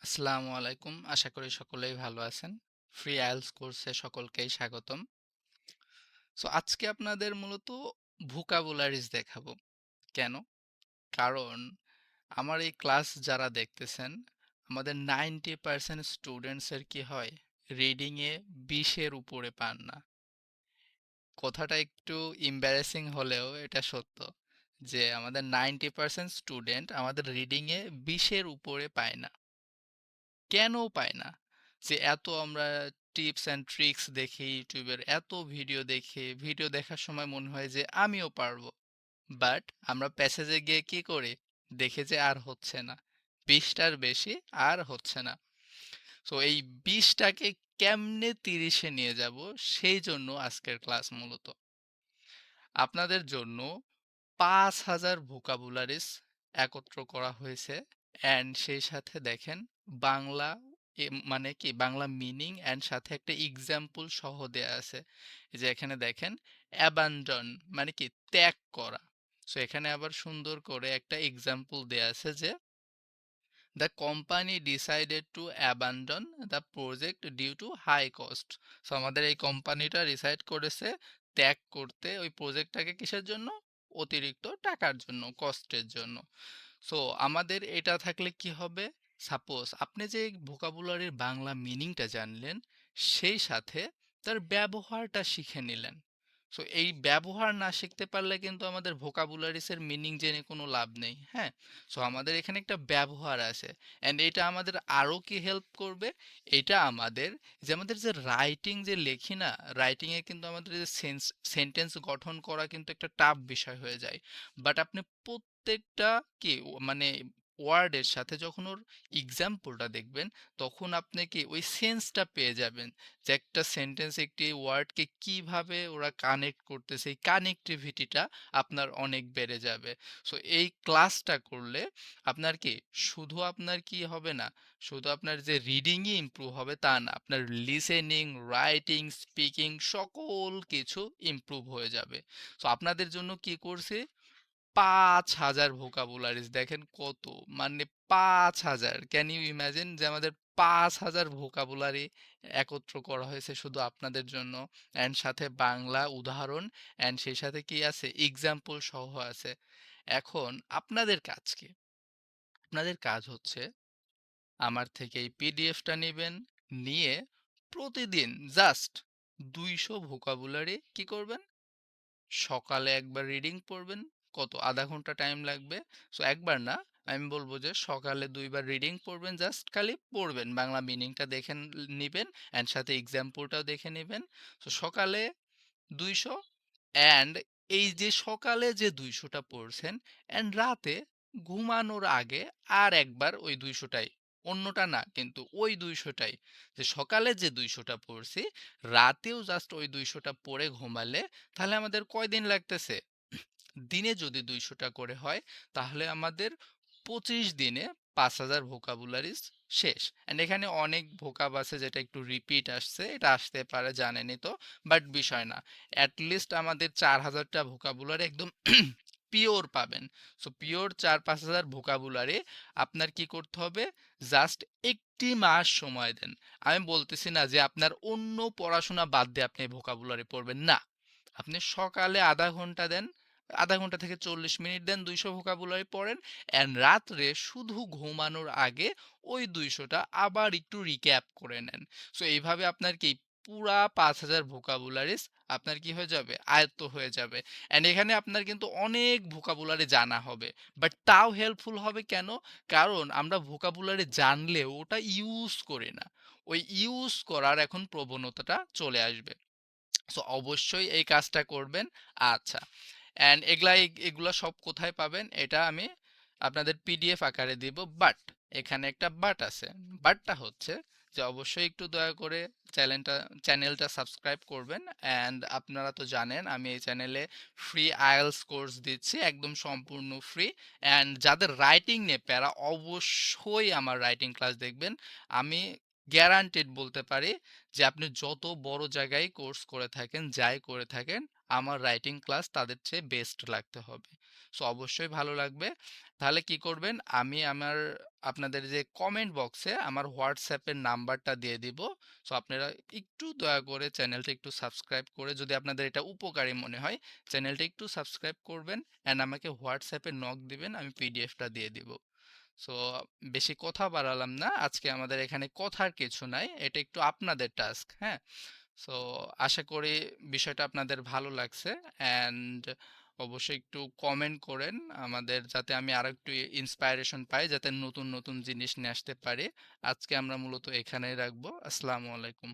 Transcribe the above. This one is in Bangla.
আসসালামু আলাইকুম। আশা করি সকলেই ভালো আছেন। ফ্রি আইএলটিএস কোর্সে সকলকেই স্বাগতম। আজকে আপনাদের মূলত ভোকাবুলারিজ দেখাবো। কেন? কারণ আমার এই ক্লাস যারা দেখতেছেন, আমাদের 90% স্টুডেন্টস এর কি হয়? রিডিং এ 20 এর উপরে পান না। কথাটা একটু এম্বারাসিং হলেও এটা সত্য। যে আমাদের 90% স্টুডেন্ট আমাদের রিডিং এ 20 এর উপরে পায় না। কেন পাই না? যে এত আমরা টিপস অ্যান্ড ট্রিকস দেখি ইউটিউবের এত ভিডিও দেখি, ভিডিও দেখার সময় মনে হয় যে আমিও পারবো। বাট আমরা প্যাসেজে গিয়ে কি করি? দেখি যে আর হচ্ছে না। ২০ টার বেশি আর হচ্ছে না। এই ২০ টাকে কেমনে ৩০ এ নিয়ে যাবো সেই জন্য আজকের ক্লাস মূলত। আপনাদের জন্য ৫,০০০ ভোকাবুলারিজ একত্র করা হয়েছে অ্যান্ড সেই সাথে দেখেন বাংলা মানে কি বাংলা মিনিং অ্যান্ড সাথে একটা এক্সাম্পল সহ দেয়া আছে। এই যে এখানে দেখেন অ্যাবান্ডন মানে কি ত্যাগ করা। এখানে আবার সুন্দর করে একটা এক্সাম্পল দেয়া আছে যে the company decided to abandon the project due to high cost. আমাদের এই কোম্পানিটা ডিসাইড করেছে ত্যাগ করতে ওই প্রজেক্টটাকে কিসের জন্য? অতিরিক্ত টাকার জন্য, কস্টের জন্য। আমাদের এটা থাকলে কি হবে? সাপোজ আপনি যে ভোকাবুলারির বাংলা মিনিংটা জানলেন, সেই সাথে তার ব্যবহারটা শিখে নিলেন। এই ব্যবহার না শিখতে পারলে কিন্তু আমাদের ভোকাবুলারিজ এর মিনিং জেনে কোনো লাভ নেই। হ্যাঁ? আমাদের এখানে একটা ব্যবহার আছে। অ্যান্ড এটা আমাদের আরো কি হেল্প করবে? এটা আমাদের যে রাইটিং যে লেখি না, রাইটিং এ কিন্তু আমাদের যে সেন্টেন্স গঠন করা কিন্তু একটা টাফ বিষয় হয়ে যায়। বাট আপনি প্রত্যেকটা কি মানে ওয়ার্ডের সাথে যখন ওর এক্সাম্পলটা দেখবেন, তখন আপনি কি ওই সেন্সটা পেয়ে যাবেন যে একটা সেন্টেন্স একটি ওয়ার্ডকে কিভাবে ওরা কানেক্ট করতেছে, এই কানেক্টিভিটিটা আপনার অনেক বেড়ে যাবে। এই ক্লাসটা করলে আপনার কি শুধু আপনার কি হবে না, শুধু আপনার যে রিডিংই ইমপ্রুভ হবে তা না, আপনার লিসেনিং, রাইটিং, স্পিকিং সকল কিছু ইমপ্রুভ হয়ে যাবে। আপনাদের জন্য কি করছি? ৫,০০০ ভোকাবুলারিজ দেখেন কত! মানে ৫,০০০ ক্যান ইউ ইমাজিন যে আমাদের ৫,০০০ ভোকাবুলারি একত্র করা হয়েছে শুধু আপনাদের জন্য। অ্যান্ড সাথে বাংলা উদাহরণ অ্যান্ড সেই সাথে কি আছে? এক্সাম্পল সহ আছে। এখন আপনাদের কাজ কি? আপনাদের কাজ হচ্ছে আমার থেকে এই পিডিএফটা নিবেন, নিয়ে প্রতিদিন জাস্ট ২০০ ভোকাবুলারি কি করবেন? সকালে একবার রিডিং পড়বেন। কত? ০.৫ ঘন্টা টাইম লাগবে। একবার না, আমি বলব যে সকালে ২ বার রিডিং পড়বেন, জাস্ট খালি পড়বেন। বাংলা মিনিংটা দেখে নিবেন অ্যান্ড সাথে এক্সাম্পলটাও দেখে নিবেন। সকালে ২০০ অ্যান্ড এই যে সকালে যে ২০০ টা পড়ছেন অ্যান্ড রাতে ঘুমানোর আগে আর একবার ওই ২০০ টাই। অন্যটা না কিন্তু ওই ২০০ টাই। যে সকালে যে ২০০ টা পড়ছি, রাতেও জাস্ট ওই ২০০ টা পড়ে ঘুমালে তাহলে আমাদের কয়দিন লাগতেছে? দিনে যদি ২০০ টা করে হয় তাহলে আমাদের ২৫ দিনে ৫,০০০ ভোকাবুলারিজ শেষ। অ্যান্ড এখানে অনেক ভোকাব আছে যেটা একটু রিপিট আসছে। এটা আসতে পারে জানেনই তো। বাট বিষয় না। এট লিস্ট আমাদের ৪,০০০ টা ভোকাবুলারি একদম পিওর পাবেন। পিওর ৪-৫,০০০ ভোকাবুলারি আপনার কি করতে হবে? জাস্ট একটি মাস সময় দেন। আমি বলতেছি না যে আপনার অন্য পড়াশোনা বাদ দিয়ে আপনি ভোকাবুলারি পড়বেন। না। আপনি সকালে ০.৫ ঘন্টা দেন, ০.৫ ঘন্টা থেকে ৪০ মিনিট দেন, ২০০ ভোকাবুলারি পড়েন অ্যান্ড রাত্রে শুধু ঘুমানোর আগে ওই ২০০ টা আবার একটু রিক্যাপ করে নেন। এইভাবে আপনার কি পুরা ৫,০০০ ভোকাবুলারিজ আপনার কি হয়ে যাবে? আয়ত্ত হয়ে যাবে। অ্যান্ড এখানে আপনার কিন্তু অনেক ভোকাবুলারি জানা হবে। বাট তাও হেল্পফুল হবে কেন? কারণ আমরা ভোকাবুলারি জানলেও ওটা ইউজ করি না। ওই ইউজ করার এখন প্রবণতাটা চলে আসবে। অবশ্যই এই কাজটা করবেন। আচ্ছা। অ্যান্ড এগুলা সব কোথায় পাবেন? এটা আমি আপনাদের পিডিএফ আকারে দিব। বাট এখানে একটা বাট আছে। বাটটা হচ্ছে যে অবশ্যই একটু দয়া করে চ্যানেলটা চ্যানেলটা সাবস্ক্রাইব করবেন। অ্যান্ড আপনারা তো জানেন আমি এই চ্যানেলে ফ্রি আইএলটিএস কোর্স দিচ্ছি একদম সম্পূর্ণ ফ্রি। অ্যান্ড যাদের রাইটিং নিয়ে প্যারা অবশ্যই আমার রাইটিং ক্লাস দেখবেন। আমি গ্যারান্টেড বলতে পারি যে আপনি যত বড় জায়গায় কোর্স করে থাকেন, যাই করে থাকেন, আমার রাইটিং ক্লাস তাদের চেয়ে বেস্ট লাগতে হবে। অবশ্যই ভালো লাগবে। তাহলে কি করবেন? আমি আপনাদের যে কমেন্ট বক্সে আমার WhatsApp এর নাম্বারটা দিয়ে দিব। সো আপনারা একটু দয়া করে চ্যানেলটা একটু সাবস্ক্রাইব করে, যদি আপনাদের এটা উপকারী মনে হয়, চ্যানেলটা একটু সাবস্ক্রাইব করবেন অ্যান্ড আমাকে WhatsApp এ নক দিবেন। আমি পিডিএফটা দিয়ে দিব। সো বেশি কথা বাড়ালাম না। আজকে আমাদের এখানে কথার কিছু নাই। এটা একটু আপনাদের টাস্ক, হ্যাঁ? সো আশা করি বিষয়টা আপনাদের ভালো লাগছে অ্যান্ড অবশ্যই একটু কমেন্ট করেন আমাদের, যাতে আমি আরেকটু ইন্সপায়ারেশন পাই, যাতে নতুন নতুন জিনিস নিয়ে আসতে পারি। আজকে আমরা মূলত এখানেই রাখবো। আসসালামু আলাইকুম।